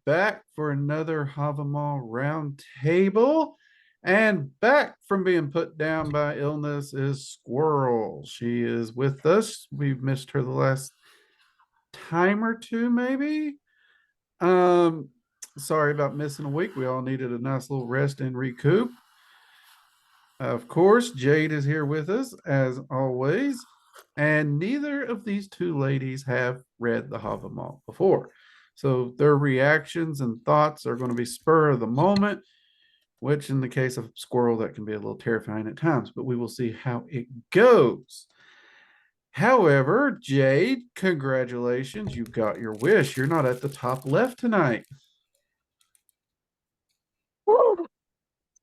back for another Havamal round table. And back from being put down by illness is Squirrel. She is with us. We've missed her the last time or two, maybe. Um, Sorry about missing a week. We all needed a nice little rest and recoup. Of course, Jade is here with us as always. And neither of these two ladies have read the Havamal before. So their reactions and thoughts are going to be spur of the moment, which in the case of Squirrel, that can be a little terrifying at times, but we will see how it goes. However, Jade, congratulations. You got your wish. You're not at the top left tonight. Woo.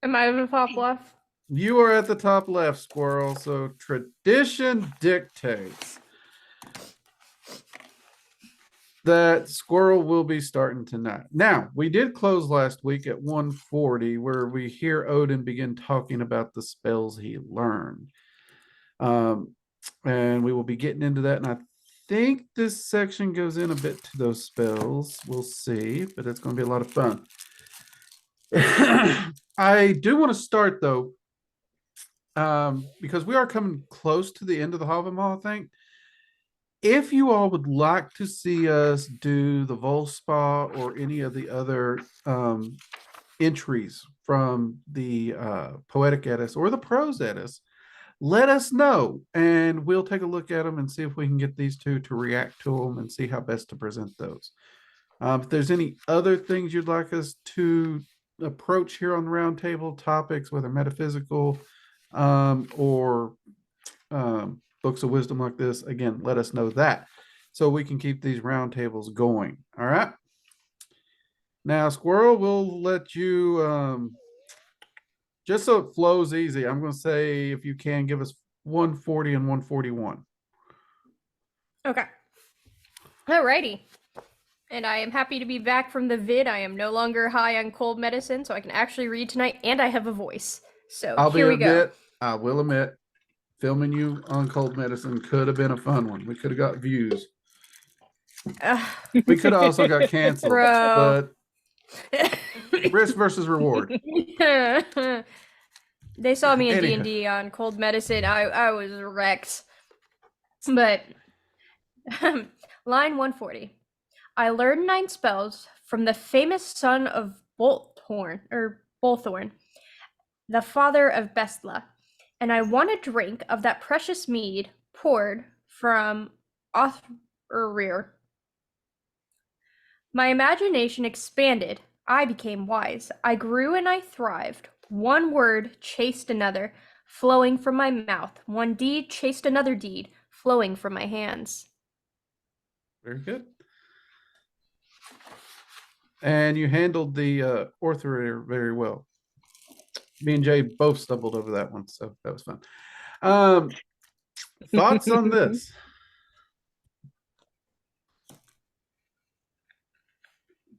Am I at the top left? You are at the top left, Squirrel. So tradition dictates that Squirrel will be starting tonight. Now, we did close last week at 140, where we hear Odin begin talking about the spells he learned. And we will be getting into that. And I think this section goes in a bit to those spells. We'll see, but it's going to be a lot of fun. I do want to start, though, because we are coming close to the end of the Havamal, I think. If you all would like to see us do the Volspa or any of the other entries from the Poetic Edis or the Prose Edis, let us know, and we'll take a look at them and see if we can get these two to react to them and see how best to present those. If there's any other things you'd like us to approach here on the roundtable topics, whether metaphysical or books of wisdom like this, again, let us know that so we can keep these roundtables going. All right. Now, Squirrel, we'll let you, just so it flows easy, I'm going to say, if you can, give us 140 and 141. Okay. Alrighty. And I am happy to be back from the vid. I am no longer high on cold medicine, so I can actually read tonight, and I have a voice. So here we go. I will admit, filming you on cold medicine could have been a fun one. We could have got views. We could have also got canceled. Bro. But risk versus reward. They saw me in D&D on cold medicine. I was wrecked. But line 140. I learned 9 spells from the famous son of Bolthorn, the father of Bestla, and I want a drink of that precious mead poured from Othrir. My imagination expanded. I became wise. I grew and I thrived. One word chased another, flowing from my mouth. One deed chased another deed, flowing from my hands. Very good. And you handled the Orthor very well. Me and Jay both stumbled over that one, so that was fun. Thoughts on this?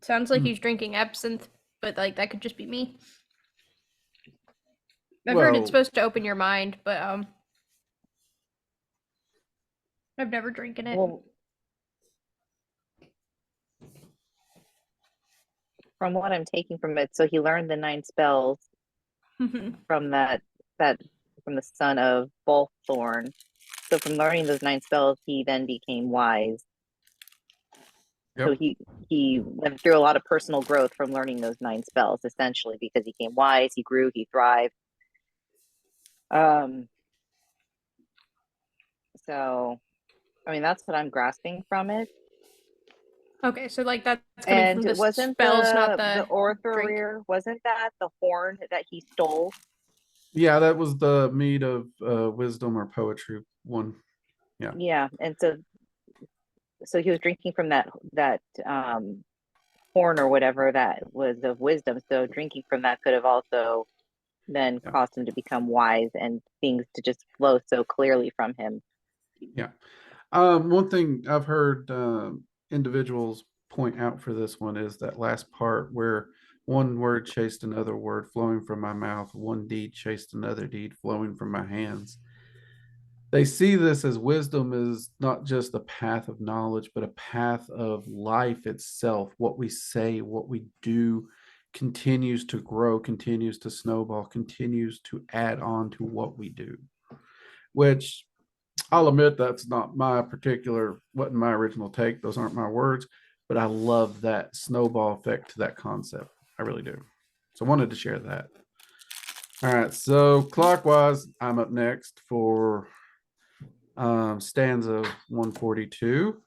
Sounds like he's drinking absinthe, but like that could just be me. I've heard it's supposed to open your mind, but I've never drinking it. Well, from what I'm taking from it, so he learned the 9 spells from from the son of Bolthorn. So from learning those 9 spells, he then became wise. Yep. So he went through a lot of personal growth from learning those 9 spells, essentially, because he became wise, he grew, he thrived. So, I mean, that's what I'm grasping from it. Okay, so like that's coming from the wasn't spells, not the Orthrir, wasn't that the horn that he stole? Yeah, that was the mead of wisdom or poetry one. Yeah. Yeah, and so he was drinking from that horn or whatever that was of wisdom. So drinking from that could have also then caused him to become wise and things to just flow so clearly from him. Yeah. One thing I've heard individuals point out for this one is that last part where one word chased another word flowing from my mouth, one deed chased another deed flowing from my hands. They see this as wisdom is not just a path of knowledge, but a path of life itself. What we say, what we do continues to grow, continues to snowball, continues to add on to what we do, which I'll admit that's not my particular, wasn't my original take. Those aren't my words, but I love that snowball effect to that concept. I really do. So I wanted to share that. All right. So clockwise, I'm up next for stanza 142.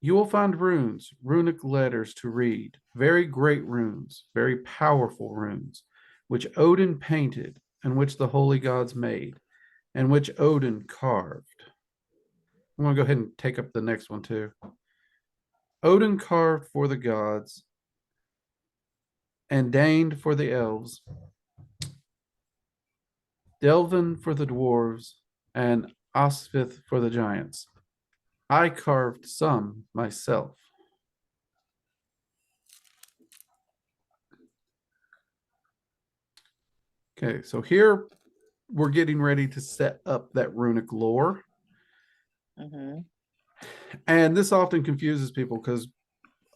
You will find runes, runic letters to read, very great runes, very powerful runes, which Odin painted and which the holy gods made and which Odin carved. I'm going to go ahead and take up the next one too. Odin carved for the gods and deigned for the elves, Delvin for the dwarves, and Osvith for the giants. I carved some myself. Okay, so here we're getting ready to set up that runic lore. And this often confuses people because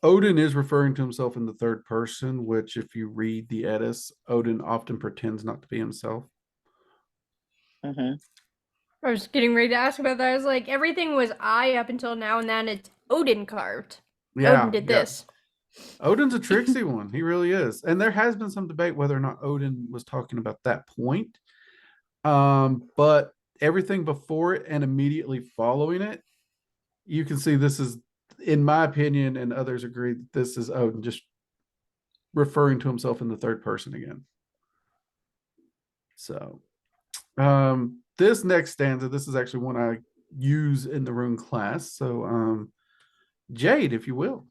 Odin is referring to himself in the third person, which if you read the Eddas, Odin often pretends not to be himself. I was getting ready to ask about that. I was like, everything was I up until now, and then it's Odin carved. Yeah, Odin did this. Odin's a tricksy one. He really is. And there has been some debate whether or not Odin was talking about that point. But everything before it and immediately following it, you can see this is, in my opinion, and others agree, that this is Odin just referring to himself in the third person again. So this next stanza, this is actually one I use in the rune class. So Jade, if you will.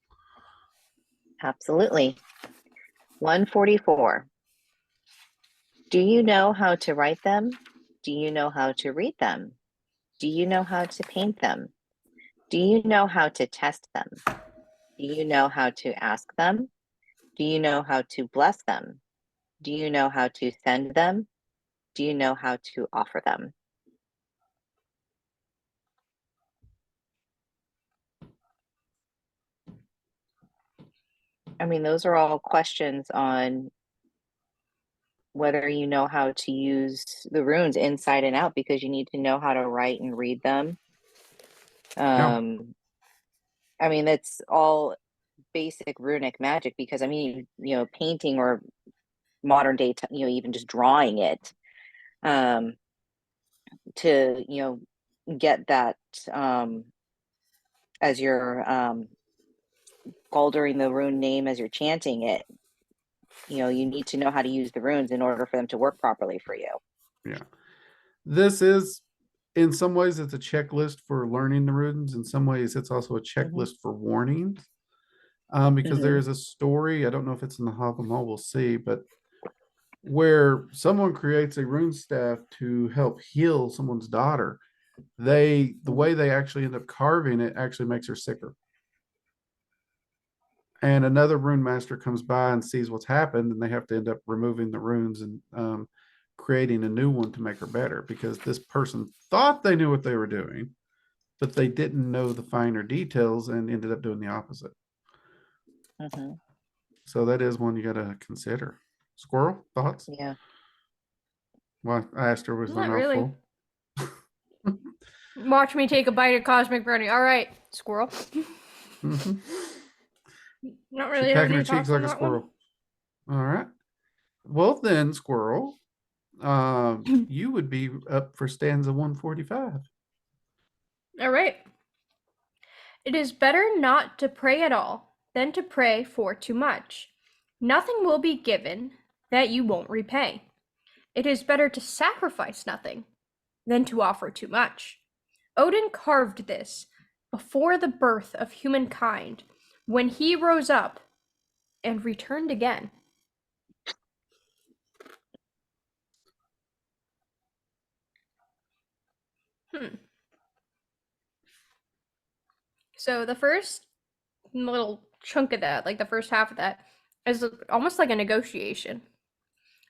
Absolutely. 144. Do you know how to write them? Do you know how to read them? Do you know how to paint them? Do you know how to test them? Do you know how to ask them? Do you know how to bless them? Do you know how to send them? Do you know how to offer them? I mean, those are all questions on whether you know how to use the runes inside and out, because you need to know how to write and read them. I mean, that's all basic runic magic, because I mean, you know, painting or modern day, you know, even just drawing it, to, you know, get that as you're altering the rune name as you're chanting it, you know, you need to know how to use the runes in order for them to work properly for you. Yeah. This is, in some ways, it's a checklist for learning the runes. In some ways, it's also a checklist for warnings. Because there is a story, I don't know if it's in the Havamal, we'll see, but where someone creates a rune staff to help heal someone's daughter, the way they actually end up carving it actually makes her sicker. And another rune master comes by and sees what's happened, and they have to end up removing the runes and creating a new one to make her better, because this person thought they knew what they were doing, but they didn't know the finer details and ended up doing the opposite. So that is one you got to consider. Squirrel, thoughts? Yeah. Well, I asked her, was my Not mouth really. full? Watch me take a bite of cosmic brownie. All right, squirrel. Not really. She's have packing any her cheeks thoughts like on a that one. squirrel. All right. Well then, squirrel, you would be up for stanza 145. All right. It is better not to pray at all than to pray for too much. Nothing will be given that you won't repay. It is better to sacrifice nothing than to offer too much. Odin carved this before the birth of humankind, when he rose up and returned again. So the first little chunk of that, like the first half of that, is almost like a negotiation.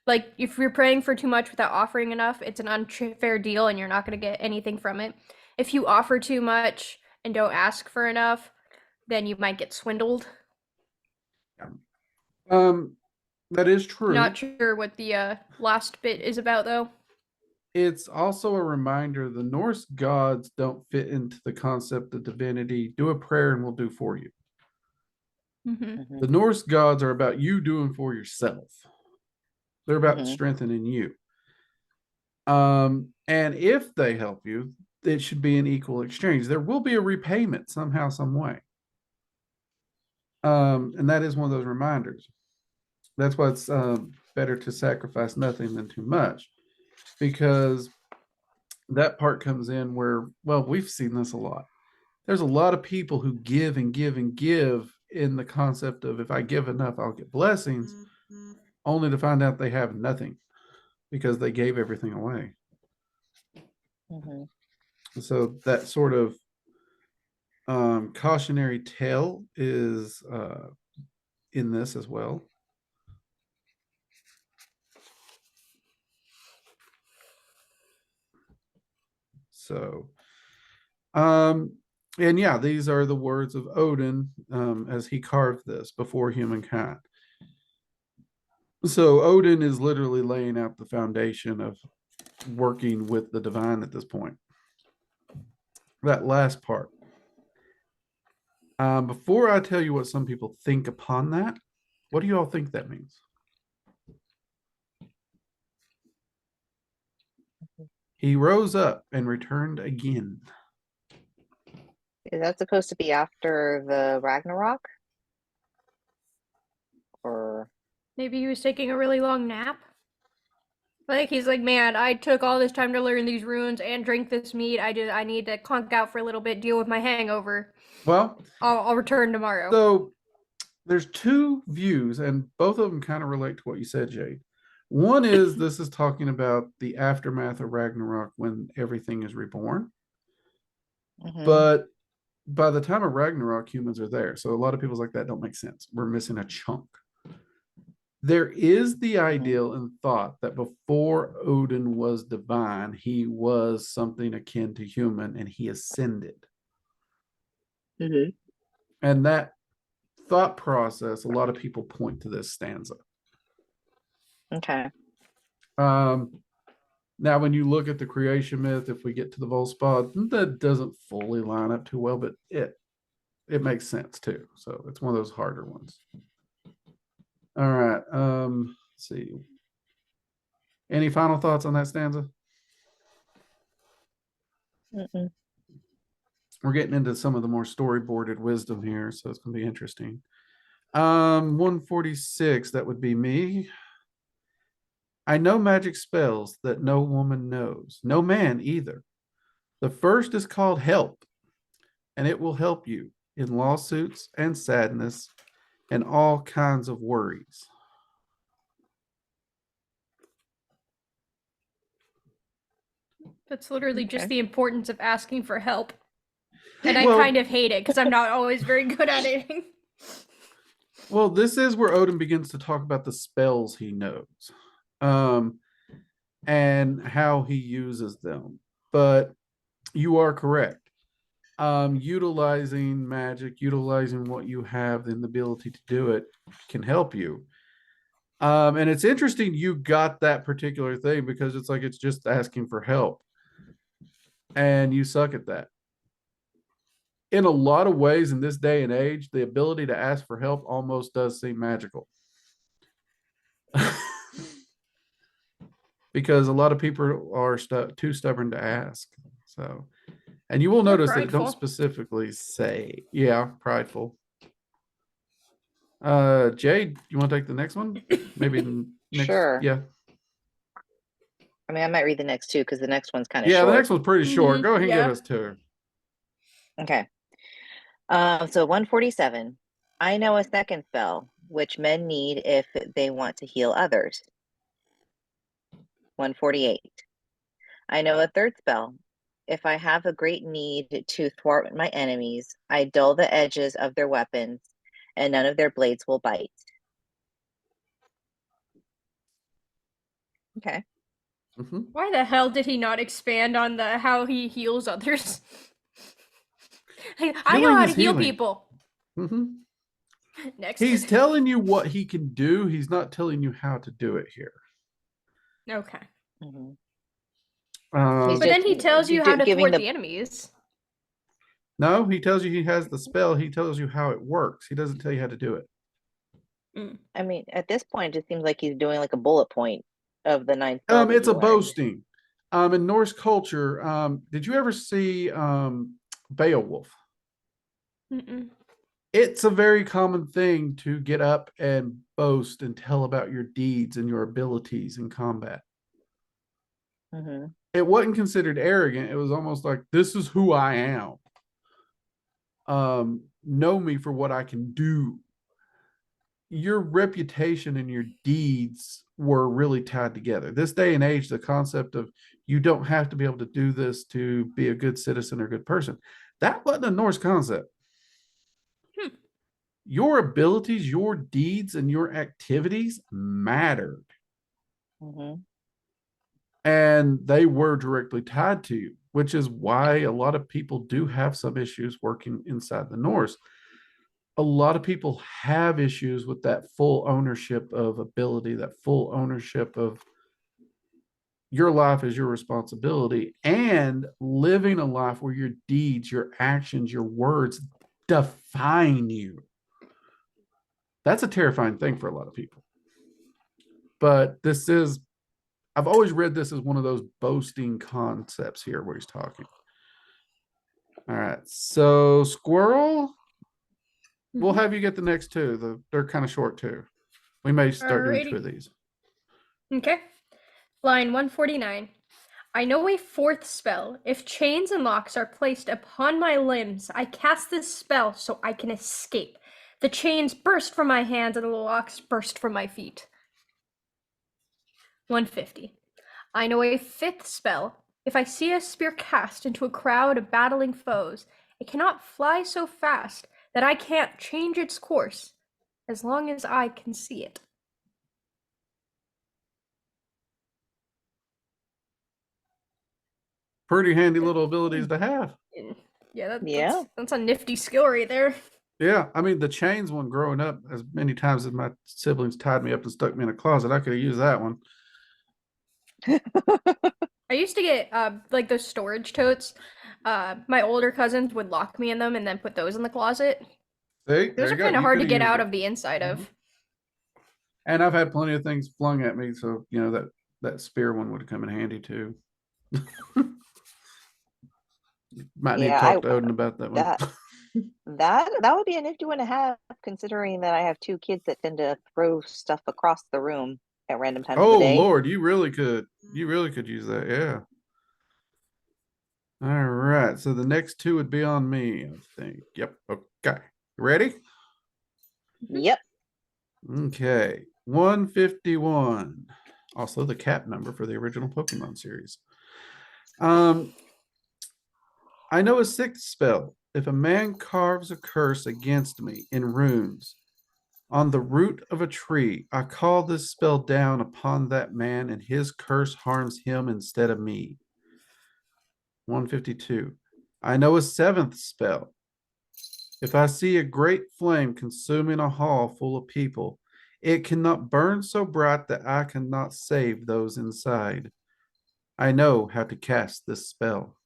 Like, if you're praying for too much without offering enough, it's an unfair deal and you're not going to get anything from it. If you offer too much and don't ask for enough, then you might get swindled. That is true. Not sure what the last bit is about, though. It's also a reminder the Norse gods don't fit into the concept of divinity. Do a prayer and we'll do for you. Mm-hmm. The Norse gods are about you doing for yourself. They're about strengthening you. And if they help you, it should be an equal exchange. There will be a repayment somehow, some way. And that is one of those reminders. That's why it's better to sacrifice nothing than too much, because that part comes in where, well, we've seen this a lot. There's a lot of people who give and give and give in the concept of, if I give enough, I'll get blessings, only to find out they have nothing because they gave everything away. So that sort of cautionary tale is in this as well. So, and yeah, these are the words of Odin as he carved this before humankind. So Odin is literally laying out the foundation of working with the divine at this point. That last part. Before I tell you what some people think upon that, what do you all think that means? He rose up and returned again. Is that supposed to be after the Ragnarok? Or maybe he was taking a really long nap? Like, he's like, man, I took all this time to learn these runes and drink this meat. I need to clunk out for a little bit, deal with my hangover. Well, I'll return tomorrow. So there's two views, and both of them kind of relate to what you said, Jade. One is this is talking about the aftermath of Ragnarok when everything is reborn. But by the time of Ragnarok, humans are there. So a lot of people's like, that don't make sense. We're missing a chunk. There is the ideal and thought that before Odin was divine, he was something akin to human and he ascended. And that thought process, a lot of people point to this stanza. Okay. Now, when you look at the creation myth, if we get to the Volspad, that doesn't fully line up too well, but it makes sense too. So it's one of those harder ones. All right. Let's see. Any final thoughts on that stanza? We're getting into some of the more storyboarded wisdom here, so it's going to be interesting. 146, that would be me. I know magic spells that no woman knows, no man either. The first is called help, and it will help you in lawsuits and sadness and all kinds of worries. That's literally just the importance of asking for help. And I kind of hate it because I'm not always very good at it. Well, this is where Odin begins to talk about the spells he knows and how he uses them. But you are correct. Utilizing magic, utilizing what you have and the ability to do it can help you. And it's interesting you got that particular thing because it's like it's just asking for help. And you suck at that. In a lot of ways in this day and age, the ability to ask for help almost does seem magical. Because a lot of people are too stubborn to ask. So, and you will notice that it don't specifically say, yeah, prideful. Jade, you want to take the next one? Maybe next. Sure. Yeah. I mean, I might read the next two because the next one's kind of short. Yeah, the next one's pretty short. Go ahead and give us two. Okay. So 147. I know a second spell, which men need if they want to heal others. 148. I know a third spell. If I have a great need to thwart my enemies, I dull the edges of their weapons, and none of their blades will bite. Okay. Why the hell did he not expand on the how he heals others? I know Healing how to is heal healing. people. Next. He's telling you what he can do. He's not telling you how to do it here. Okay. He's But then he tells you how to giving thwart the enemies. No, he tells you he has the spell. He tells you how it works. He doesn't tell you how to do it. I mean, at this point, it just seems like he's doing like a bullet point of the 9 spells that It's he a learned. boasting. In Norse culture, did you ever see Beowulf? Mm-mm. It's a very common thing to get up and boast and tell about your deeds and your abilities in combat. It wasn't considered arrogant. It was almost like, this is who I am. Know me for what I can do. Your reputation and your deeds were really tied together. This day and age, the concept of you don't have to be able to do this to be a good citizen or good person, that wasn't a Norse concept. Your abilities, your deeds, and your activities mattered. And they were directly tied to you, which is why a lot of people do have some issues working inside the Norse. A lot of people have issues with that full ownership of ability, that full ownership of your life is your responsibility, and living a life where your deeds, your actions, your words define you. That's a terrifying thing for a lot of people. But I've always read this as one of those boasting concepts here where he's talking. All right. So, Squirrel, we'll have you get the next two. They're kind of short too. We may start doing 2 of these. Okay. Line 149. I know a 4th spell. If chains and locks are placed upon my limbs, I cast this spell so I can escape. The chains burst from my hands and the locks burst from my feet. 150. I know a 5th spell. If I see a spear cast into a crowd of battling foes, it cannot fly so fast that I can't change its course, as long as I can see it. Pretty handy little abilities to have. Yeah, that's a nifty skill right there. Yeah, I mean, the chains one growing up, as many times as my siblings tied me up and stuck me in a closet, I could have used that one. I used to get like those storage totes. My older cousins would lock me in them and then put those in the closet. See, Those are kind of hard to get out of the inside of. And I've had plenty of things flung at me, so you know that spear one would have come in handy too. Might need to talk to Odin about that one. That would be a nifty one to have, considering that I have 2 kids that tend to throw stuff across the room at random times of the day. Oh Lord, you really could use that, yeah. All right, so the next 2 would be on me, I think. Yep. Okay. Ready? Yep. Okay. 151. Also the cap number for the original Pokemon series. I know a 6th spell. If a man carves a curse against me in runes on the root of a tree, I call this spell down upon that man, and his curse harms him instead of me. 152. I know a 7th spell. If I see a great flame consuming a hall full of people, it cannot burn so bright that I cannot save those inside. I know how to cast this spell.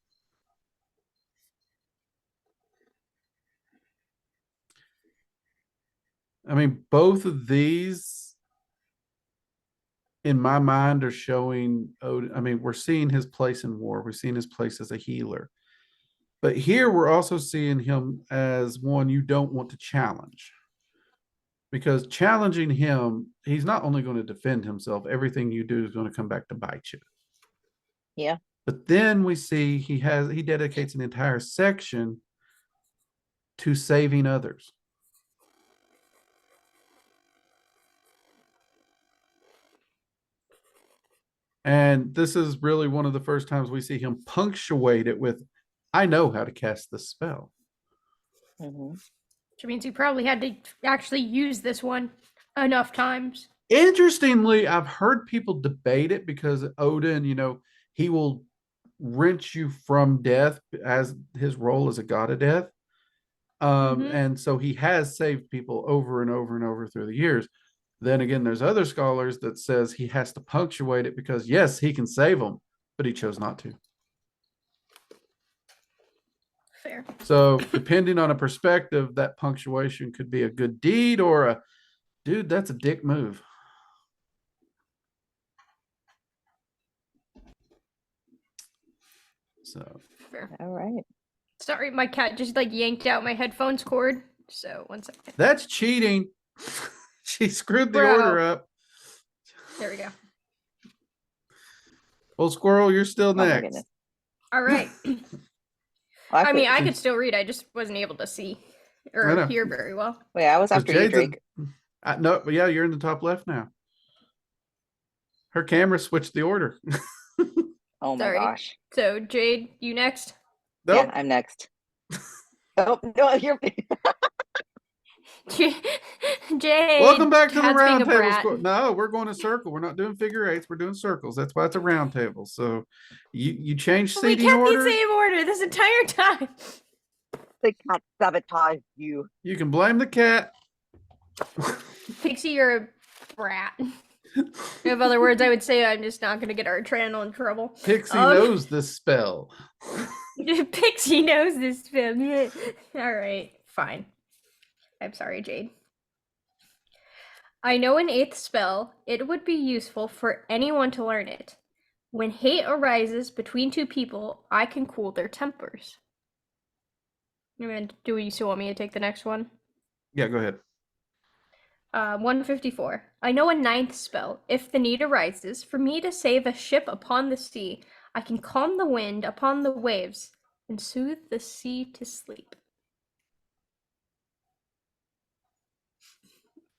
I mean, both of these, in my mind, are showing Odin. I mean, we're seeing his place in war. We're seeing his place as a healer. But here we're also seeing him as one you don't want to challenge. Because challenging him, he's not only going to defend himself, everything you do is going to come back to bite you. Yeah. But then we see he dedicates an entire section to saving others. And this is really one of the first times we see him punctuate it with, I know how to cast this spell. Which means he probably had to actually use this one enough times. Interestingly, I've heard people debate it because Odin, he will wrench you from death as his role as a god of death. And so he has saved people over and over and over through the years. Then again, there's other scholars that says he has to punctuate it because yes, he can save them, but he chose not to. Fair. So depending on a perspective, that punctuation could be a good deed or a dude, that's a dick move. So Fair. All right. Sorry, my cat just like yanked out my headphones cord. So 1 second. that's cheating. She screwed the Bro. order up. There we go. Well, Squirrel, you're still Oh my next. goodness. All right. Well, I mean, I see- could still read. I just wasn't able to see I or know. hear very well. Wait, I was 'Cause after you, Jade's Drake. no, but yeah, you're in the top left now. Her camera switched the order. Oh my Sorry. gosh. So, Jade, you next? Nope. Yeah, I'm next. Oh no, you're. Jade. Welcome back to the Tad's being round a table. brat. No, we're going a circle. We're not doing figure eights. We're doing circles. That's why it's a round table. So you change But we seating kept order. the same order this entire time. The cat sabotaged you. You can blame the cat. Pixie, you're a brat. In other words, I would say I'm just not going to get our channel in trouble. Pixie knows this spell. Pixie knows this film. All right, fine. I'm sorry, Jade. I know an 8th spell. It would be useful for anyone to learn it. When hate arises between two people, I can cool their tempers. And do you still want me to take the next one? Yeah, go ahead. 154. I know a 9th spell. If the need arises for me to save a ship upon the sea, I can calm the wind upon the waves and soothe the sea to sleep.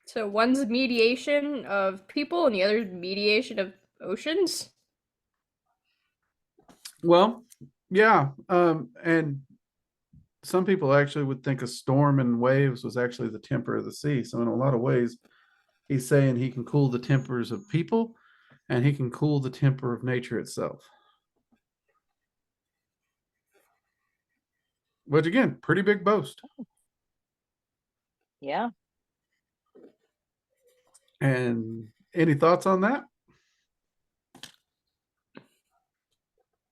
So one's mediation of people and the other's mediation of oceans? Well, yeah. And some people actually would think a storm and waves was actually the temper of the sea. So in a lot of ways, he's saying he can cool the tempers of people and he can cool the temper of nature itself. Which again, pretty big boast. Yeah. And any thoughts on that?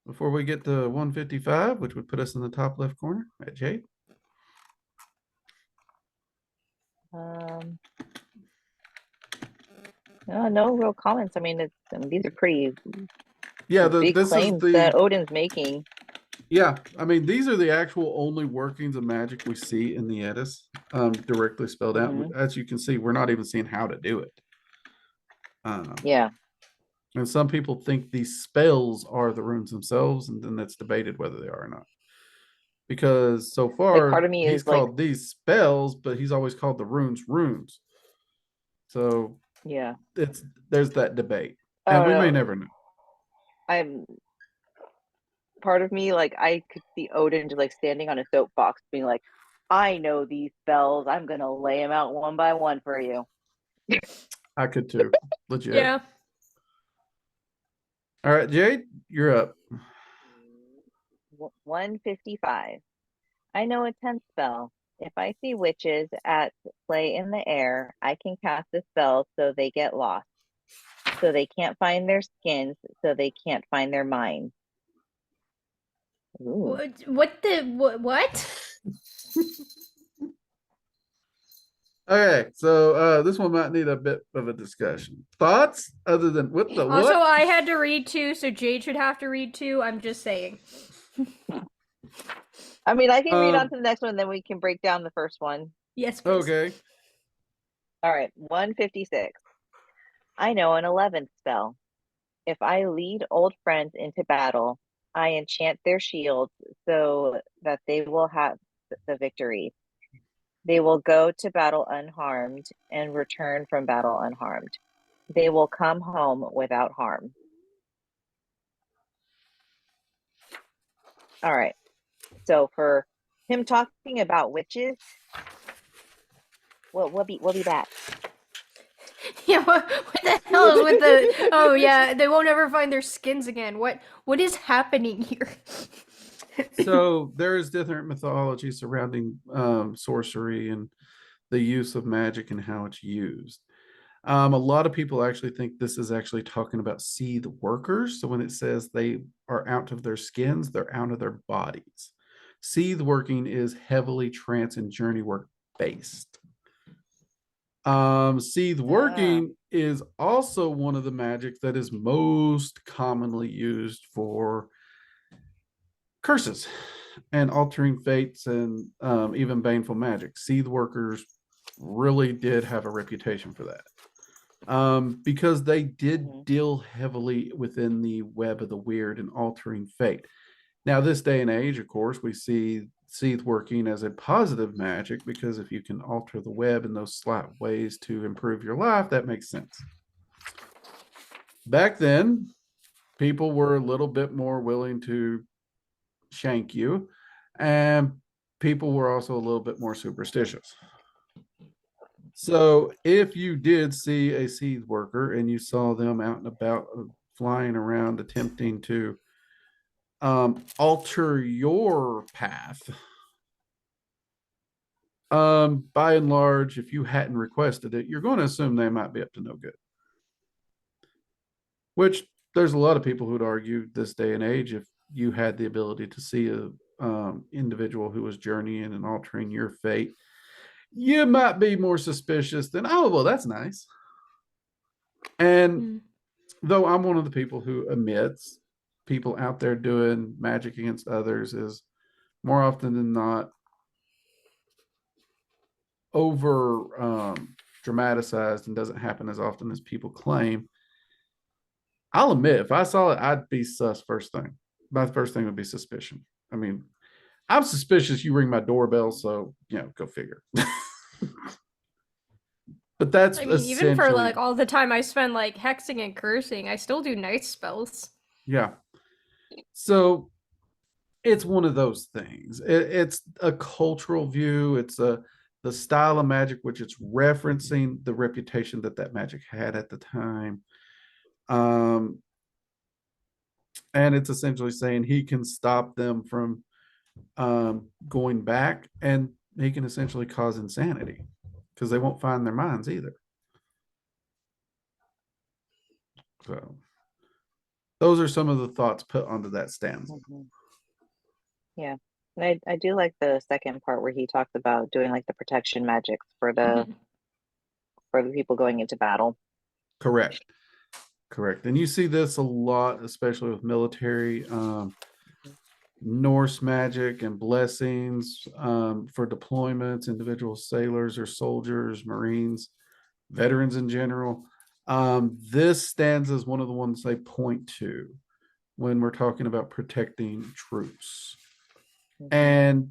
Before we get to 155, which would put us in the top left corner at Jade. No real comments. I mean, these are pretty Yeah, big this claims is that the Odin's making. yeah. I mean, these are the actual only workings of magic we see in the Edis, directly spelled out. Mhm. As you can see, we're not even seeing how to do it. Yeah. And some people think these spells are the runes themselves, and then that's debated whether they are or not. Because so far, part of me he's is like- called these spells, but he's always called the runes runes. So Yeah. there's that debate, and we may never know. I'm part of me, like, I could see Odin just like standing on a soapbox being like, I know these spells, I'm gonna lay them out one by one for you. I could too. Legit. Yeah. All right, Jade, you're up. 155. I know a 10th spell. If I see witches at play in the air, I can cast a spell so they get lost. So they can't find their skins, so they can't find their minds. Ooh. What? Okay, so this one might need a bit of a discussion. Thoughts other than what the Also, what? I had to read 2, so Jade should have to read 2. I'm just saying. I mean, I can read on to the next one, then we can break down the first one. Yes, please. Okay. All right, 156. I know an 11th spell. If I lead old friends into battle, I enchant their shields so that they will have the victory. They will go to battle unharmed and return from battle unharmed. They will come home without harm. All right. So for him talking about witches, what be that? Yeah, what the hell is with the? Oh yeah, they won't ever find their skins again. What is happening here? So there is different mythology surrounding sorcery and the use of magic and how it's used. A lot of people actually think this is actually talking about seed workers. So when it says they are out of their skins, they're out of their bodies. Seed working is heavily trance and journey work based. Seed working is also one of the magic that is most commonly used for curses and altering fates and even baneful magic. Seed workers really did have a reputation for that. Because they did deal heavily within the web of the weird and altering fate. Now, this day and age, of course, we see seed working as a positive magic because if you can alter the web in those slight ways to improve your life, that makes sense. Back then, people were a little bit more willing to shank you, and people were also a little bit more superstitious. So if you did see a seed worker and you saw them out and about flying around attempting to alter your path, by and large, if you hadn't requested it, you're going to assume they might be up to no good. Which there's a lot of people who'd argue this day and age, if you had the ability to see a individual who was journeying and altering your fate, you might be more suspicious than, oh, well, that's nice. And though I'm one of the people who admits people out there doing magic against others is more often than not over dramatized and doesn't happen as often as people claim. I'll admit, if I saw it, I'd be sus first thing. My first thing would be suspicion. I mean, I'm suspicious you ring my doorbell, so, go figure. But that's, I mean, even for like all the time I spend like hexing and cursing, I still do night spells. Yeah. So it's one of those things. It's a cultural view. It's the style of magic, which it's referencing the reputation that magic had at the time. And it's essentially saying he can stop them from going back, and he can essentially cause insanity because they won't find their minds either. So those are some of the thoughts put onto that stanza. Yeah. And I do like the second part where he talks about doing like the protection magics for the people going into battle. Correct. And you see this a lot, especially with military Norse magic and blessings for deployments, individual sailors or soldiers, Marines, veterans in general. This stanza is one of the ones they point to when we're talking about protecting troops. And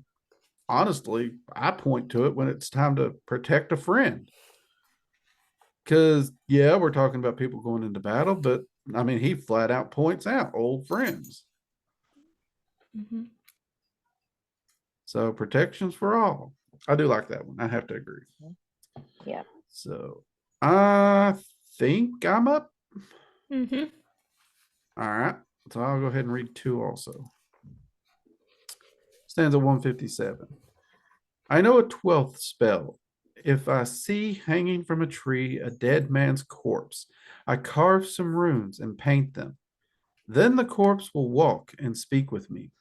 honestly, I point to it when it's time to protect a friend. Because, yeah, we're talking about people going into battle, but I mean, he flat out points out old friends. So protections for all. I do like that one. I have to agree. Yeah. So I think I'm up. All right. So I'll go ahead and read 2 also. Stanza 157. I know a 12th spell. If I see hanging from a tree a dead man's corpse, I carve some runes and paint them. Then the corpse will walk and speak with me.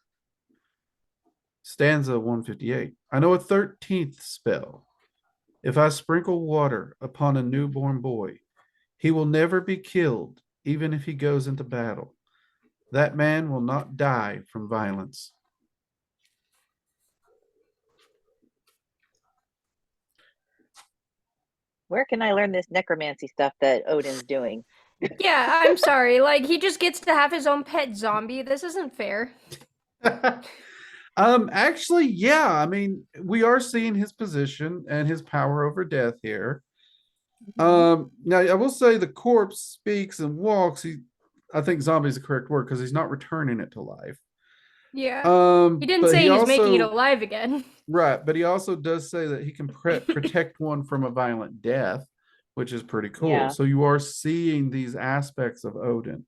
Stanza 158. I know a 13th spell. If I sprinkle water upon a newborn boy, he will never be killed, even if he goes into battle. That man will not die from violence. Where can I learn this necromancy stuff that Odin's doing? Yeah, I'm sorry. Like, he just gets to have his own pet zombie. This isn't fair. Actually, yeah. I mean, we are seeing his position and his power over death here. Now I will say the corpse speaks and walks. I think zombie is the correct word because he's not returning it to life. Yeah. He didn't say he's making it alive again. Right, but he also does say that he can protect one from a violent death, which is pretty cool. Yeah. So you are seeing these aspects of Odin.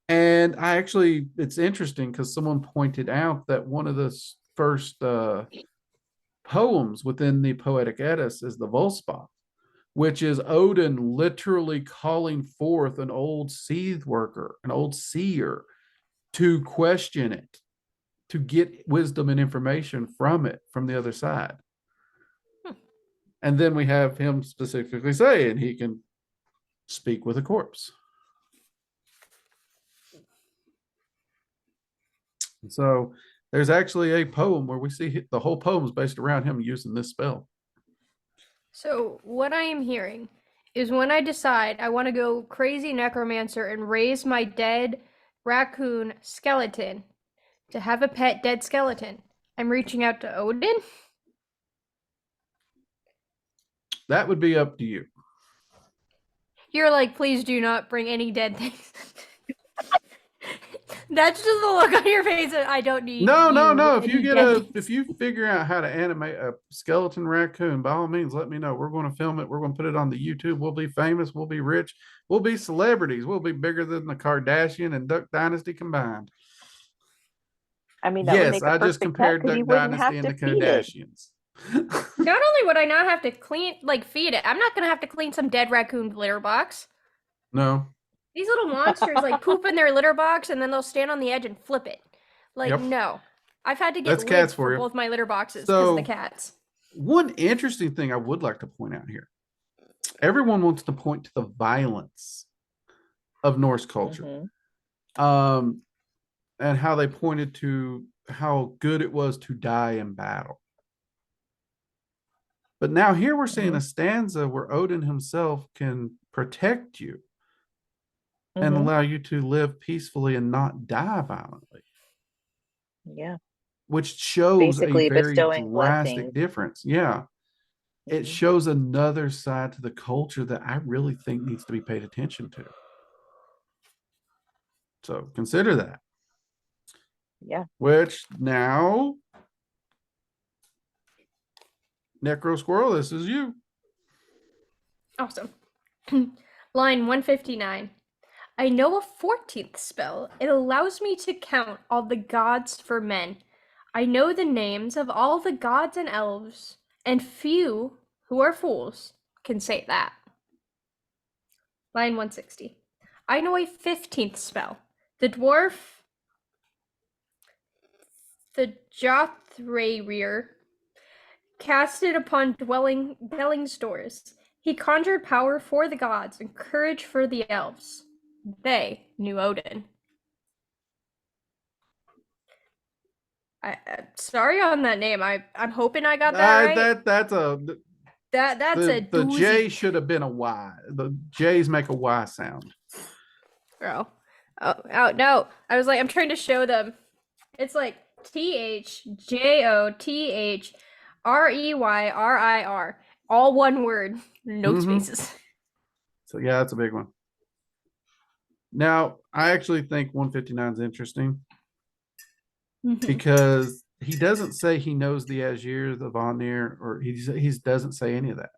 And it's interesting because someone pointed out that one of the first poems within the Poetic Eddas is the Volspa, which is Odin literally calling forth an old seed worker, an old seer, to question it, to get wisdom and information from it, from the other side. And then we have him specifically saying he can speak with a corpse. So there's actually a poem where we see the whole poem is based around him using this spell. So what I am hearing is when I decide I want to go crazy necromancer and raise my dead raccoon skeleton to have a pet dead skeleton, I'm reaching out to Odin? That would be up to you. You're like, please do not bring any dead things. That's just the look on your face that I don't need. No. If you any if you figure out how to animate a skeleton raccoon, by all means, let me know. We're going to film it. We're going to put it on the YouTube. We'll be famous. We'll be rich. We'll be celebrities. We'll be bigger than the Kardashian and Duck Dynasty combined. I mean, that would make Yes, a I just perfect compared pet 'cause Duck you wouldn't Dynasty have and the to feed it. Kardashians. Not only would I not have to feed it, I'm not gonna have to clean some dead raccoon litter box. No. These little monsters like poop in their litter box and then they'll stand on the edge and flip it. Like, Yep. no. I've had to get That's lids cats for for you. both my litter boxes because of the So- cats. One interesting thing I would like to point out here. Everyone wants to point to the violence of Norse culture. Mhm. And how they pointed to how good it was to die in battle. But now here we're seeing a stanza where Odin himself can protect you and Mhm. allow you to live peacefully and not die violently, Yeah. which shows a Basically very bestowing drastic blessings. difference. Yeah. It Mhm. shows another side to the culture that I really think needs to be paid attention to. So consider that. Yeah. Which now, Necro Squirrel, this is you. Awesome. Line 159. I know a 14th spell. It allows me to count all the gods for men. I know the names of all the gods and elves, and few who are fools can say that. Line 160. I know a 15th spell. The dwarf, the Jothraerir, cast it upon dwelling stores. He conjured power for the gods and courage for the elves. They knew Odin. Sorry on that name. I'm hoping I got that right. That's a the doozy. J should have been a Y. The J's make a Y sound. Oh, no! I was like, I'm trying to show them. It's like THJOTHREYRIR, all one word, no spaces. So yeah, that's a big one. Now, I actually think 159 is interesting because he doesn't say he knows the Azir, the Vanir, or he doesn't say any of that.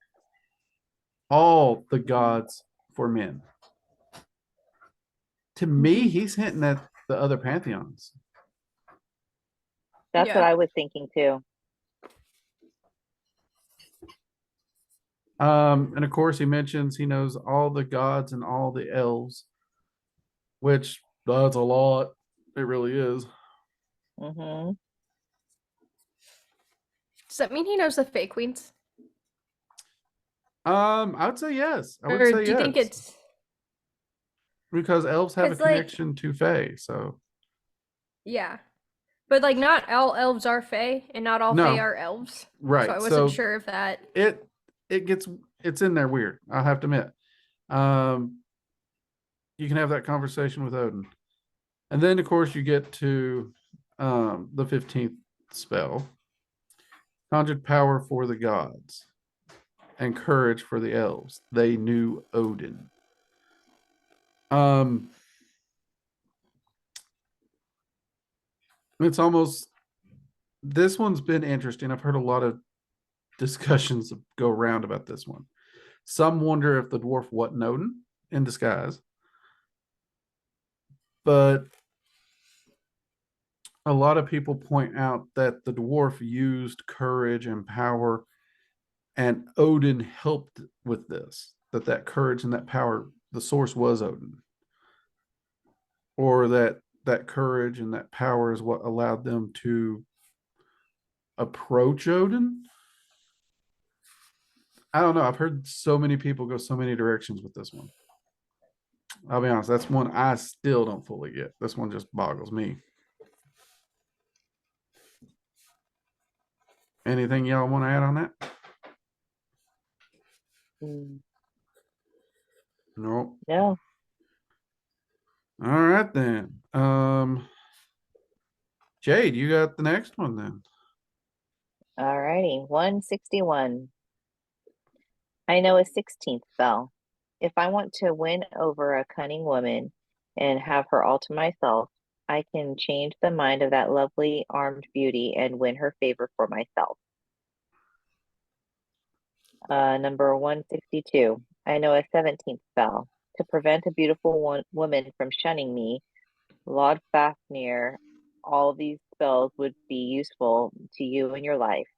All the gods for men. To me, he's hinting at the other pantheons. That's what I was thinking too. And of course, he mentions he knows all the gods and all the elves, which that's a lot. It really is. Mhm. Does that mean he knows the Fae Queens? I would say yes. I would Or say do you think yes. it's Because elves have a 'Cause, like- connection to Fae, so yeah, but like not all elves are Fae, and not all No. Fae are elves. right. So I wasn't So sure if that. it's in there weird. I'll have to admit. You can have that conversation with Odin, and then of course you get to the 15th spell, conjured power for the gods, and courage for the elves. They knew Odin. It's almost, this one's been interesting. I've heard a lot of discussions go around about this one. Some wonder if the dwarf wasn't Odin in disguise. But a lot of people point out that the dwarf used courage and power, and Odin helped with this. That courage and that power, the source was Odin. Or that courage and that power is what allowed them to approach Odin. I don't know. I've heard so many people go so many directions with this one. I'll be honest, that's one I still don't fully get. This one just boggles me. Anything y'all want to add on that? Nope. No. All right then. Jade, you got the next one then. All righty. 161. I know a 16th spell. If I want to win over a cunning woman and have her all to myself, I can change the mind of that lovely armed beauty and win her favor for myself. Number 162. I know a 17th spell. To prevent a beautiful woman from shunning me, Lord Fafnir, all these spells would be useful to you in your life.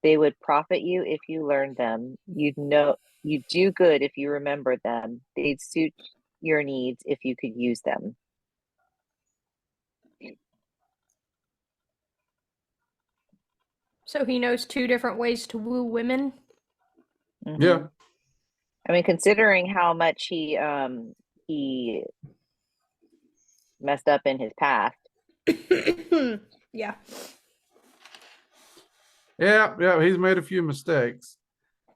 They would profit you if you learned them. You'd do good if you remembered them. They'd suit your needs if you could use them. So he knows 2 different ways to woo women. Mm-hmm. Yeah. I mean, considering how much he messed up in his past. Yeah. Yeah, he's made a few mistakes.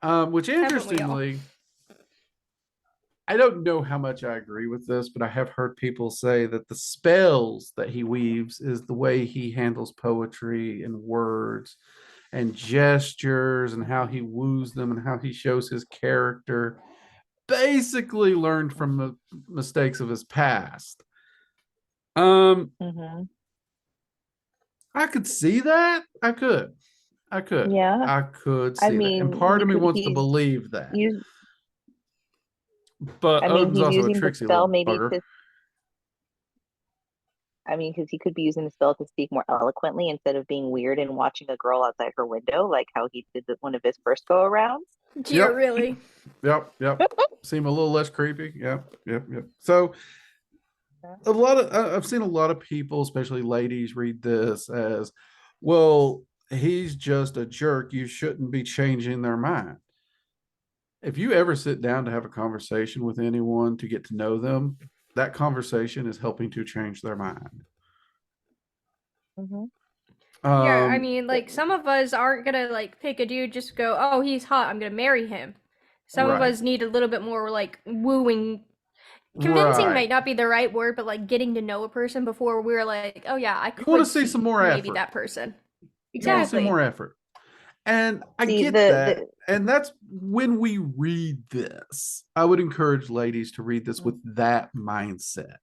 Which interestingly, I don't know how much I agree with this, but I have heard people say that the spells that he weaves is the way he handles poetry and words and gestures and how he woos them and how he shows his character. Basically learned from the mistakes of his past. Mm-hmm. I could see that. I could. Yeah. I could see that. And mean, part of me wants to believe that. But Odin's he's also a using the tricksy spell little maybe bugger. because he could be using the spell to speak more eloquently instead of being weird and watching a girl outside her window, like how he did one of his first go-arounds. Yeah, really. Yep. Seem a little less creepy. Yep. So I've seen a lot of people, especially ladies, read this as, well, he's just a jerk. You shouldn't be changing their mind. If you ever sit down to have a conversation with anyone to get to know them, that conversation is helping to change their mind. Mm-hmm. Yeah, I mean, like, some of us aren't gonna like pick a dude just go, oh, he's hot, I'm gonna marry him. Some of us need a little bit more like wooing. Convincing might not be the right word, but like getting to know a person before we're like, oh yeah, I could want to see some more maybe effort. that person. Exactly. You want to see more effort. And I get that. And that's when we read this. I would encourage ladies to read this with that mindset.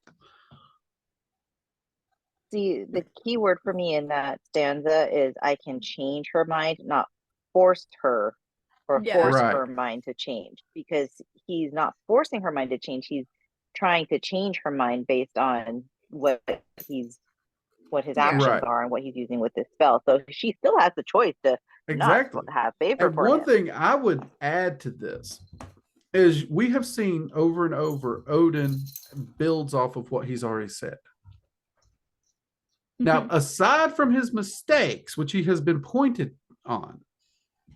See, the key word for me in that stanza is I can change her mind, not force her or force her mind to change, because he's not forcing her mind to change. He's trying to change her mind based on what his actions are and what he's using with this spell. So she still has the choice to not have favor for him. One thing I would add to this is we have seen over and over Odin builds off of what he's already said. Now, aside from his mistakes, which he has been pointed on,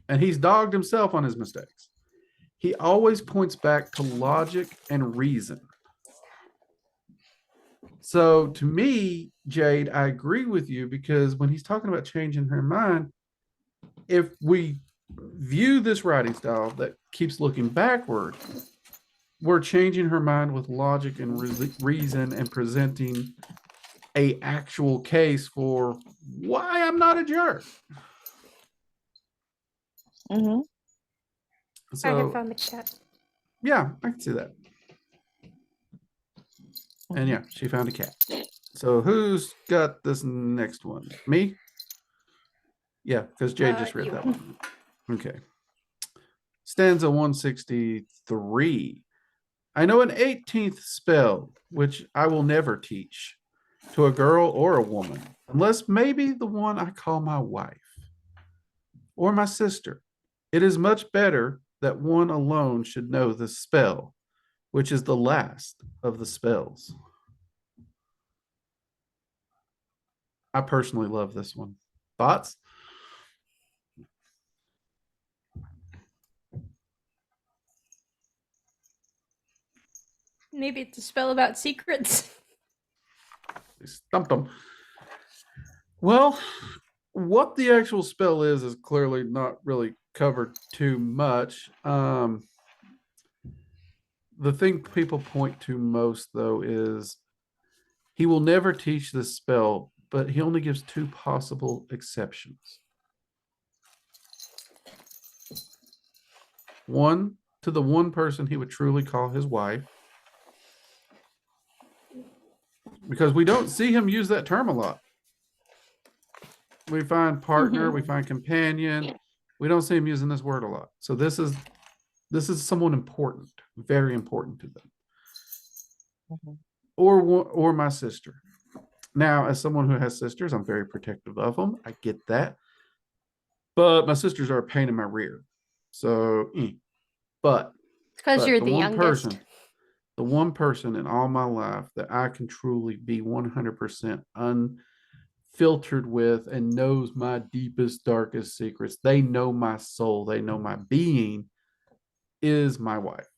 and he's dogged himself on his mistakes, he always points back to logic and reason. So to me, Jade, I agree with you, because when he's talking about changing her mind, if we view this writing style that keeps looking backward, we're changing her mind with logic and reason and presenting a actual case for why I'm not a jerk. Mm-hmm. So, I have found the cat. Yeah, I can see that. And yeah, she found a cat. So who's got this next one? Me? Yeah, because Jade just read that one. Okay. stanza 163. I know an 18th spell, which I will never teach to a girl or a woman, unless maybe the one I call my wife or my sister. It is much better that one alone should know the spell, which is the last of the spells. I personally love this one. Thoughts? Maybe it's a spell about secrets. Stumped them. Well, what the actual spell is clearly not really covered too much. The thing people point to most, though, is he will never teach this spell, but he only gives two possible exceptions. One, to the one person he would truly call his wife, because we don't see him use that term a lot. We find partner, we find companion. We don't see him using this word a lot. So this is someone important, very important to them. Or my sister. Now, as someone who has sisters, I'm very protective of them. I get that. But my sisters are a pain in my rear. So, but Because you're the youngest. The one person in all my life that I can truly be 100% unfiltered with and knows my deepest, darkest secrets. They know my soul. They know my being, is my wife.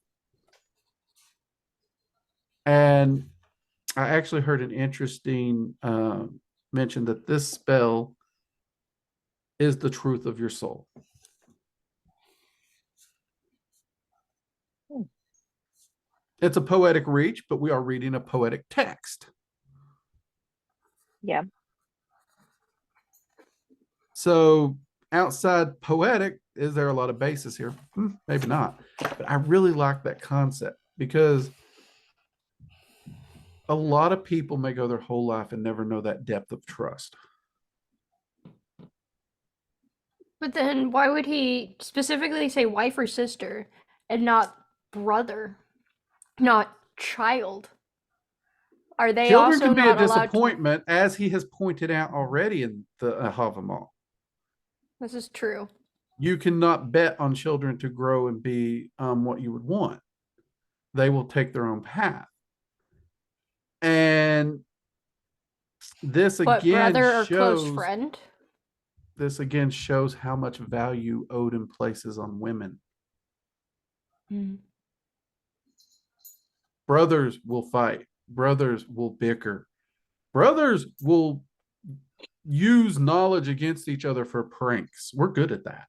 And I actually heard an interesting mention that this spell is the truth of your soul. It's a poetic reach, but we are reading a poetic text. Yeah. So outside poetic, is there a lot of basis here? Maybe not. But I really like that concept because a lot of people may go their whole life and never know that depth of trust. But then why would he specifically say wife or sister and not brother, not child? Are they Children also can be a not allowed to? disappointment, as he has pointed out already in the Havamal. This is true. You cannot bet on children to grow and be what you would want. They will take their own path. And this But again brother or shows, close friend? this again shows how much value Odin places on women. Brothers will fight. Brothers will bicker. Brothers will use knowledge against each other for pranks. We're good at that.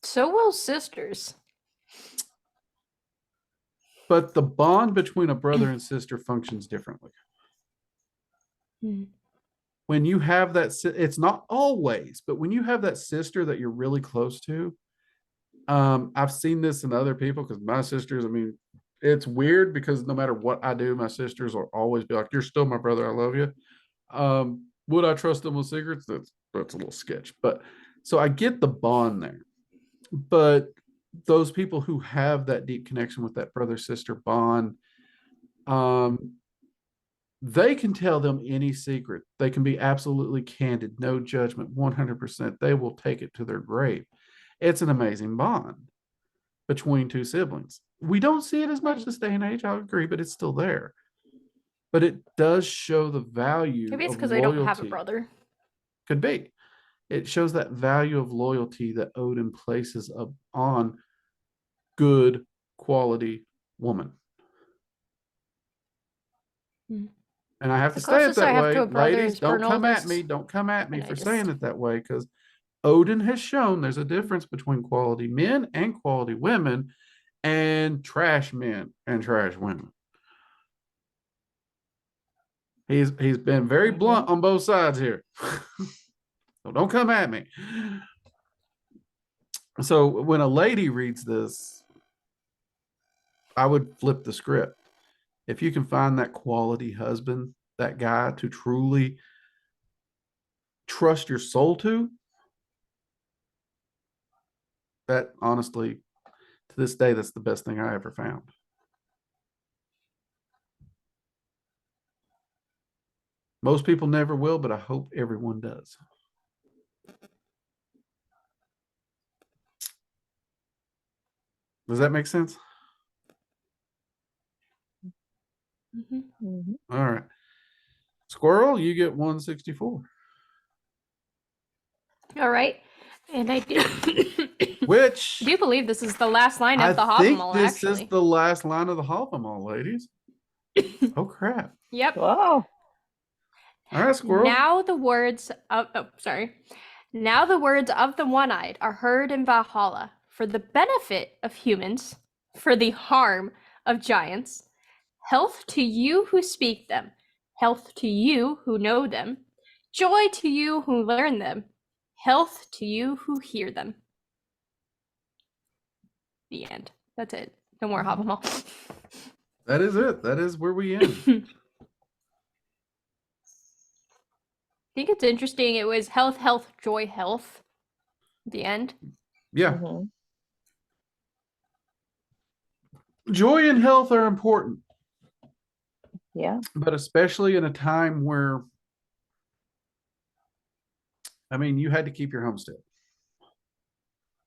So will sisters. But the bond between a brother and sister functions differently. When you have that, it's not always, but when you have that sister that you're really close to, I've seen this in other people because my sisters, I mean, it's weird because no matter what I do, my sisters will always be like, "You're still my brother. I love you." Would I trust them with secrets? That's a little sketch. But so I get the bond there. But those people who have that deep connection with that brother-sister bond, they can tell them any secret. They can be absolutely candid, no judgment, 100%. They will take it to their grave. It's an amazing bond between two siblings. We don't see it as much this day and age, I'll agree, but it's still there. But it does show the value Maybe it's of because I don't have a loyalty. brother. Could be. It shows that value of loyalty that Odin places on good quality woman. And I have to say it that way. Ladies, don't come at me. Don't come at me for saying it that way, because Odin has shown there's a difference between quality men and quality women and trash men and trash women. He's been very blunt on both sides here. So don't come at me. So when a lady reads this, I would flip the script. If you can find that quality husband, that guy to truly trust your soul to, That honestly, to this day, that's the best thing I ever found. Most people never will, but I hope everyone does. Does that make sense? Mhm. All right. Squirrel, you get 164. All right. And I do, Which I do believe this is the last line I of the think Havamal, this actually. is the last line of the Havamal, ladies. Oh crap. Yep. Whoa. All right, Squirrel. Now the words of Now the words of the one-eyed are heard in Valhalla for the benefit of humans, for the harm of giants. Health to you who speak them, health to you who know them, joy to you who learn them, health to you who hear them. The end. That's it. No more Havamal. That is it. That is where we end. I think it's interesting. It was health, health, joy, health. At the end. Yeah. Mhm. Joy and health are important, Yeah. but especially in a time where, I mean, you had to keep your homestead.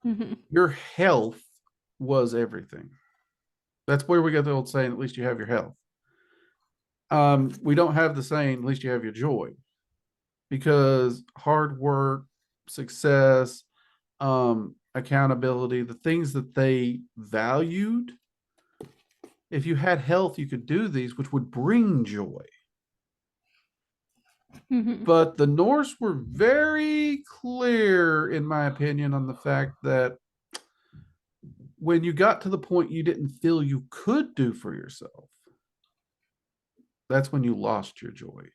Mm-hmm. Your health was everything. That's where we got the old saying, at least you have your health. We don't have the saying, at least you have your joy, because hard work, success, accountability, the things that they valued, if you had health, you could do these, which would bring joy. Mm-hmm. But the Norse were very clear, in my opinion, on the fact that when you got to the point you didn't feel you could do for yourself, that's when you lost your joy.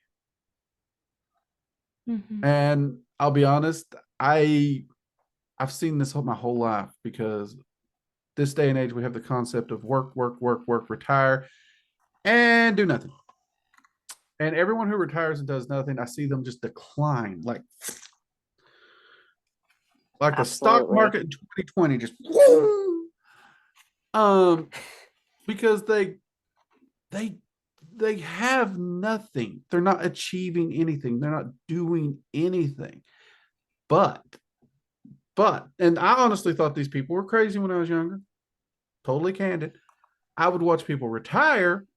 Mm-hmm. And I'll be honest, I've seen this my whole life, because this day and age we have the concept of work, work, work, work, retire, and do nothing. And everyone who retires and does nothing, I see them just decline, like the stock Absolutely. market in 2020, just because they have nothing. They're not achieving anything. They're not doing anything. But and I honestly thought these people were crazy when I was younger. Totally candid. I would watch people retire,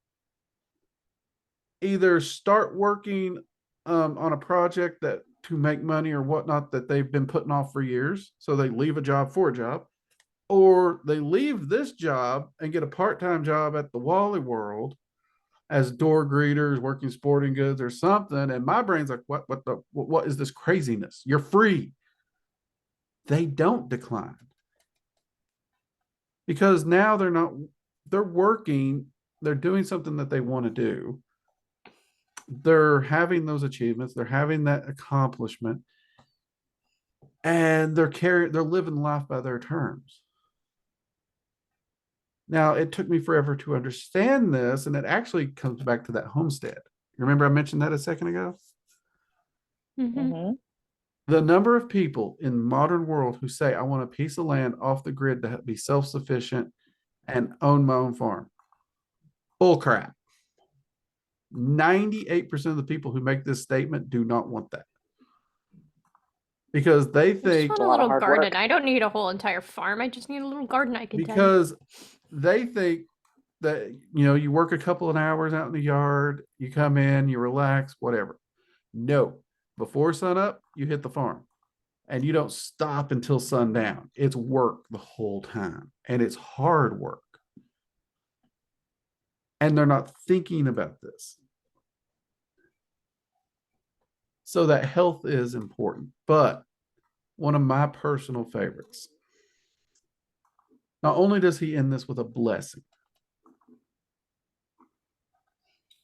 either start working on a project that to make money or whatnot that they've been putting off for years. So they leave a job for a job, or they leave this job and get a part-time job at the Wally World as door greeters, working sporting goods or something. And my brain's like, what is this craziness? You're free. They don't decline, because now they're working, they're doing something that they want to do. They're having those achievements, they're having that accomplishment, and they're living life by their terms. Now, it took me forever to understand this, and it actually comes back to that homestead. Remember I mentioned that a second ago? Mm-hmm. Mm-hmm. The number of people in modern world who say, I want a piece of land off the grid to be self-sufficient and own my own farm. Bull crap. 98% of the people who make this statement do not want that, because they I just think want a a lot of little hard garden. work. I don't need a whole entire farm. I just need a little garden I can tend. because they think that, you work a couple of hours out in the yard, you come in, you relax, whatever. No, before sun up, you hit the farm, and you don't stop until sundown. It's work the whole time, and it's hard work. And they're not thinking about this. So that health is important. But one of my personal favorites, not only does he end this with a blessing,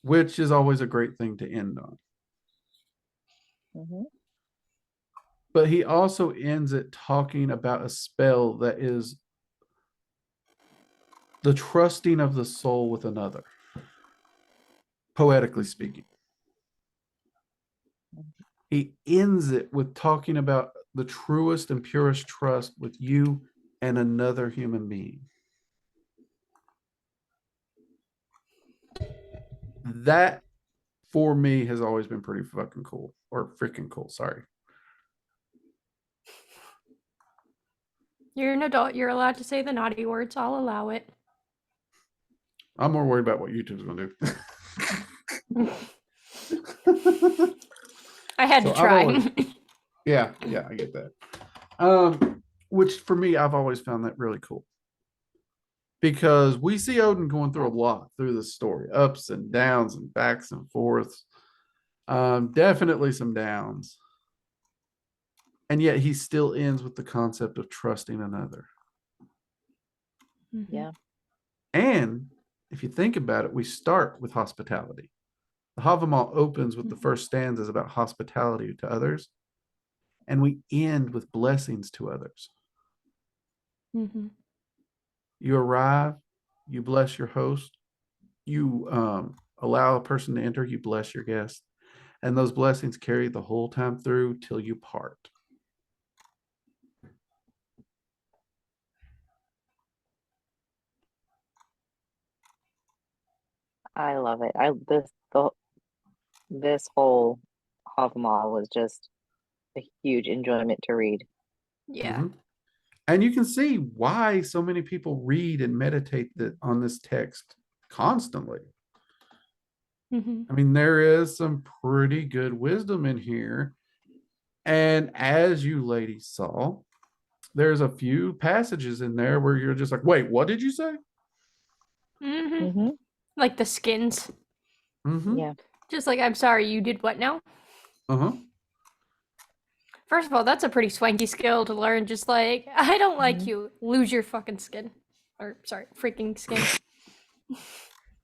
which is always a great thing to end on, Mm-hmm. but he also ends it talking about a spell that is the trusting of the soul with another, poetically speaking. He ends it with talking about the truest and purest trust with you and another human being. That for me has always been pretty fucking cool, or freaking cool. Sorry. You're an adult. You're allowed to say the naughty words. I'll allow it. I'm more worried about what YouTube's going to do. I had to try. Yeah, I get that. Which for me, I've always found that really cool. Because we see Odin going through a lot through the story, ups and downs and backs and forths. Definitely some downs. And yet he still ends with the concept of trusting another. Yeah. And if you think about it, we start with hospitality. The Havamal opens with the first stanzas about hospitality to others, and we end with blessings to others. Mm-hmm. You arrive, you bless your host, you allow a person to enter, you bless your guest, and those blessings carry the whole time through till you part. I love it. This whole Havamal was just a huge enjoyment to read. Yeah. Mm-hmm. And you can see why so many people read and meditate on this text constantly. Mm-hmm. I mean, there is some pretty good wisdom in here. And as you ladies saw, there's a few passages in there where you're just like, wait, what did you say? Mm-hmm. Mm-hmm. Like the skins. Mm-hmm. Yeah. Just like, I'm sorry, you did what now? Uh-huh. First of all, that's a pretty swanky skill to learn. Just like, I don't like you. Lose your fucking skin. Or, sorry, freaking skin.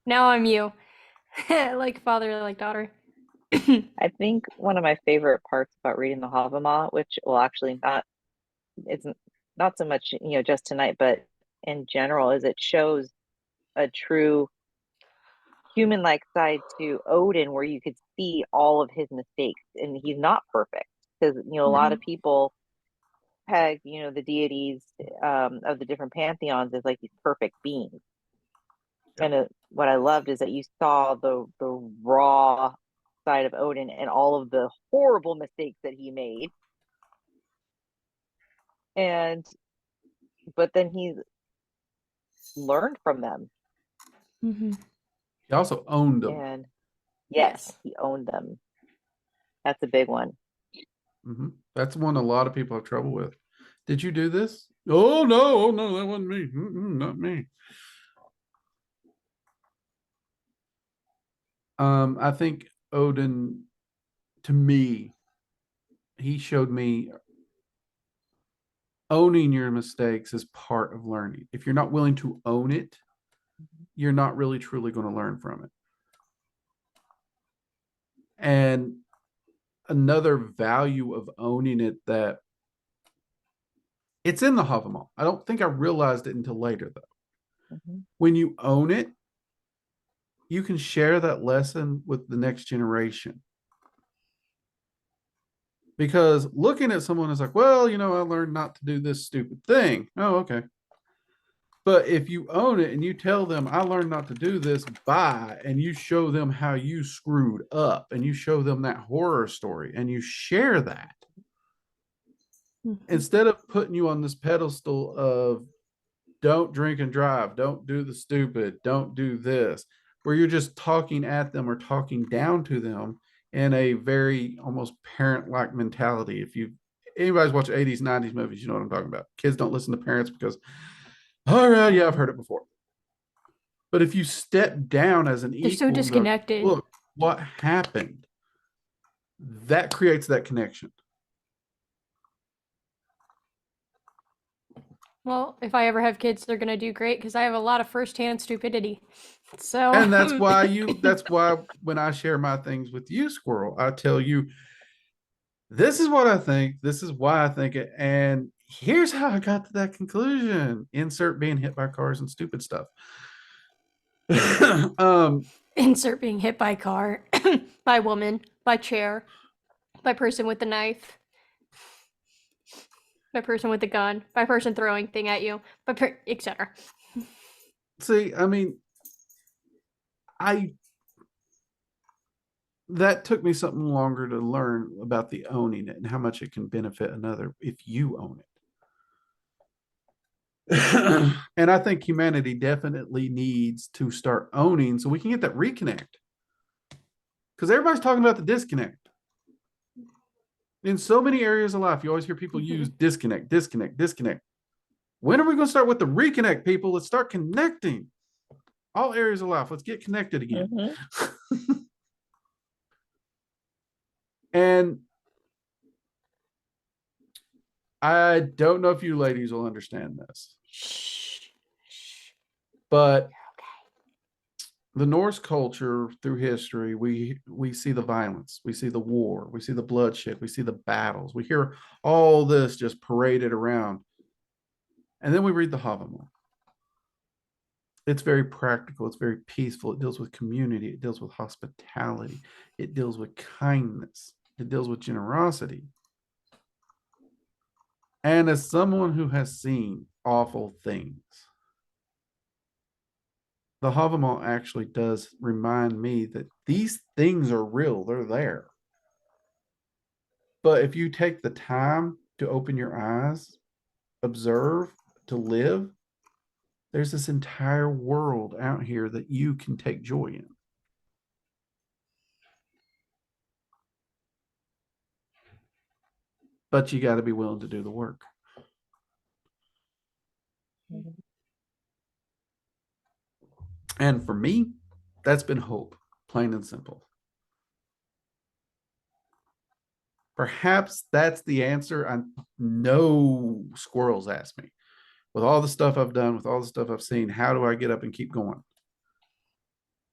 Now I'm you. Like father, like daughter. I think one of my favorite parts about reading the Havamal, which will actually it's not so much, just tonight, but in general, is it shows a true human-like side to Odin where you could see all of his mistakes, and he's not perfect because a lot of people peg the deities of the different pantheons as like these perfect beings. And what I loved is that you saw the raw side of Odin and all of the horrible mistakes that he made, but then he learned from them. Mm-hmm. He also owned them. And yes, he owned them. That's a big one. Mm-hmm. That's one a lot of people have trouble with. Did you do this? Oh no, that wasn't me. Not me. I think Odin, to me, he showed me owning your mistakes is part of learning. If you're not willing to own it, you're not really truly going to learn from it. And another value of owning it that it's in the Havamal. I don't think I realized it until later, though. Mm-hmm. When you own it, you can share that lesson with the next generation. Because looking at someone is like, well, I learned not to do this stupid thing. Oh, okay. But if you own it and you tell them, I learned not to do this, bye, and you show them how you screwed up and you show them that horror story and you share that, instead of putting you on this pedestal of don't drink and drive, don't do the stupid, don't do this, where you're just talking at them or talking down to them in a very almost parent-like mentality. If anybody's watched 80s, 90s movies, you know what I'm talking about. Kids don't listen to parents because, all right, yeah, I've heard it before. But if you step down as an equal, they're so disconnected. Look, what happened? That creates that connection. Well, if I ever have kids, they're gonna do great because I have a lot of firsthand stupidity. So, and that's why when I share my things with you, Squirrel, I tell you, this is what I think, this is why I think it, and here's how I got to that conclusion. Insert being hit by cars and stupid stuff. Insert being hit by car, by woman, by chair, by person with a knife. by person with a gun, by person throwing thing at you, etc. See, I mean, that took me something longer to learn about the owning it and how much it can benefit another if you own it. And I think humanity definitely needs to start owning so we can get that reconnect. Because everybody's talking about the disconnect. In so many areas of life, you always hear people use disconnect, disconnect, disconnect. When are we going to start with the reconnect, people? Let's start connecting. All areas of life. Let's get connected again. Mm-hmm. And I don't know if you ladies will understand this. But the Norse culture through history, we see the violence, we see the war, we see the bloodshed, we see the battles. We hear all this just paraded around. And then we read the Havamal. It's very practical. It's very peaceful. It deals with community. It deals with hospitality. It deals with kindness. It deals with generosity. And as someone who has seen awful things, the Havamal actually does remind me that these things are real. They're there. But if you take the time to open your eyes, observe, to live, there's this entire world out here that you can take joy in. But you got to be willing to do the work. And for me, that's been hope, plain and simple. Perhaps that's the answer. I know squirrels ask me, with all the stuff I've done, with all the stuff I've seen, how do I get up and keep going?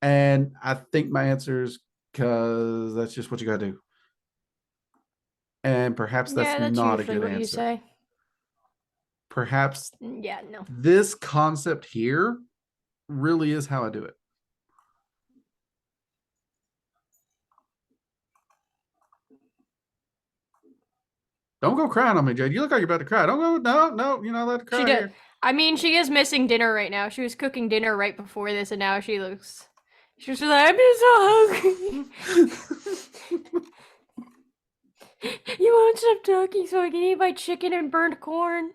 And I think my answer is because that's just what you got to do. And perhaps that's not a good answer. You say. Perhaps this concept here really is how I do it. Don't go crying on me, Jade. You look like you're about to cry. Don't go. No, you're not allowed to cry. She did. I mean, she is missing dinner right now. She was cooking dinner right before this, and now she looks. She's just like, I'm just so hungry. You won't stop talking so I can eat my chicken and burnt corn.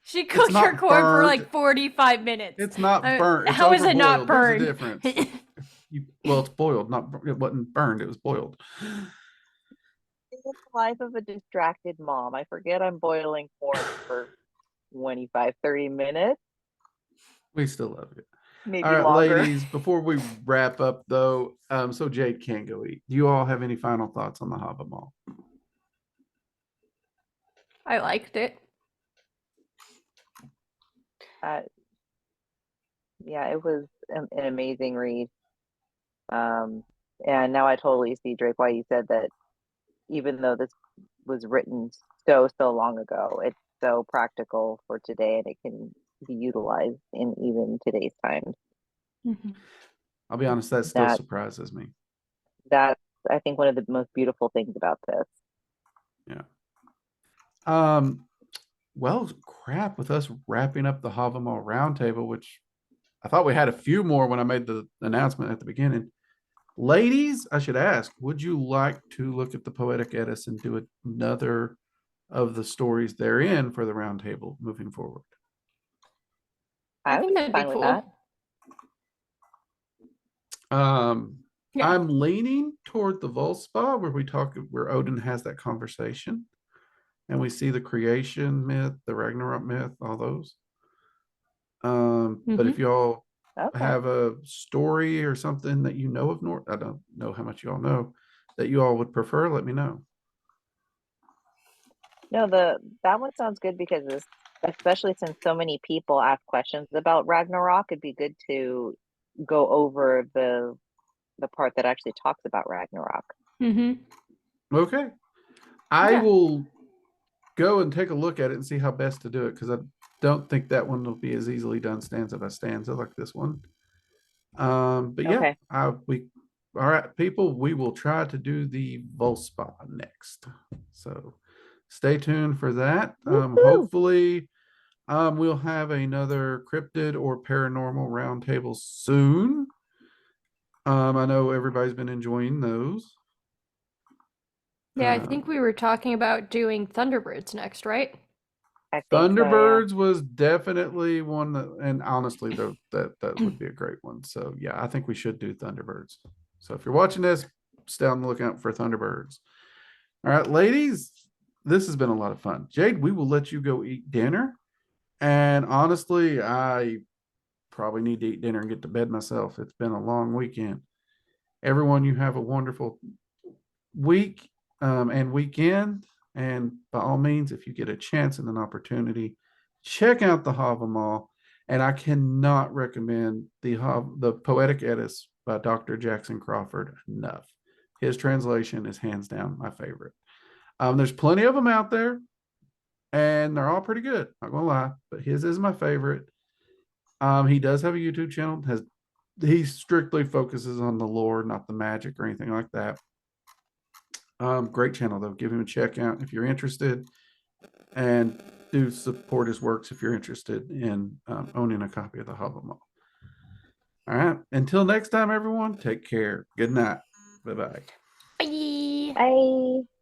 She cooked her corn for like 45 minutes. It's not burnt. It's how is it not burned? There's a difference. Well, it's boiled. It wasn't burned. It was boiled. It's the life of a distracted mom. I forget I'm boiling corn for 25, 30 minutes. We still love it. Maybe all right, longer. Ladies, before we wrap up though, so Jade can go eat. Do you all have any final thoughts on the Havamal? I liked it. Yeah, it was an amazing read. And now I totally see, Drake, why you said that even though this was written so long ago, it's so practical for today and it can be utilized in even today's times. Mm-hmm. I'll be honest, that still surprises me. That's, I think, one of the most beautiful things about this. Yeah. Well, crap, with us wrapping up the Havamal Roundtable, which I thought we had a few more when I made the announcement at the beginning. Ladies, I should ask, would you like to look at the Poetic Edis and do another of the stories therein for the Roundtable moving forward? I think that'd be cool. I'm leaning toward the Volspa, where Odin has that conversation. And we see the creation myth, the Ragnarok myth, all those. But if y'all have a story or something that you know of North, I don't know how much you all know, that you all would prefer, let me know. No, that one sounds good because especially since so many people ask questions about Ragnarok, it'd be good to go over the part that actually talks about Ragnarok. Mm-hmm. Okay. I will go and take a look at it and see how best to do it, because I don't think that one will be as easily done stanza by stanza like this one. But yeah, all right, people, we will try to do the Volspa next. So stay tuned for that. Woohoo! Hopefully, we'll have another cryptid or paranormal roundtable soon. I know everybody's been enjoying those. Yeah, I think we were talking about doing Thunderbirds next, right? I think so, yeah. Thunderbirds was definitely one that, and honestly, though, that would be a great one. So yeah, I think we should do Thunderbirds. So if you're watching this, stay on the lookout for Thunderbirds. All right, ladies, this has been a lot of fun. Jade, we will let you go eat dinner. And honestly, I probably need to eat dinner and get to bed myself. It's been a long weekend. Everyone, you have a wonderful week and weekend. And by all means, if you get a chance and an opportunity, check out the Havamal. And I cannot recommend the Poetic Eddas by Dr. Jackson Crawford enough. His translation is hands down my favorite. There's plenty of them out there, and they're all pretty good. Not gonna lie, but his is my favorite. He does have a YouTube channel. He strictly focuses on the lore, not the magic or anything like that. Great channel though. Give him a check out if you're interested, and do support his works if you're interested in owning a copy of the Havamal. All right. Until next time, everyone. Take care. Good night. Bye-bye. Bye. Bye.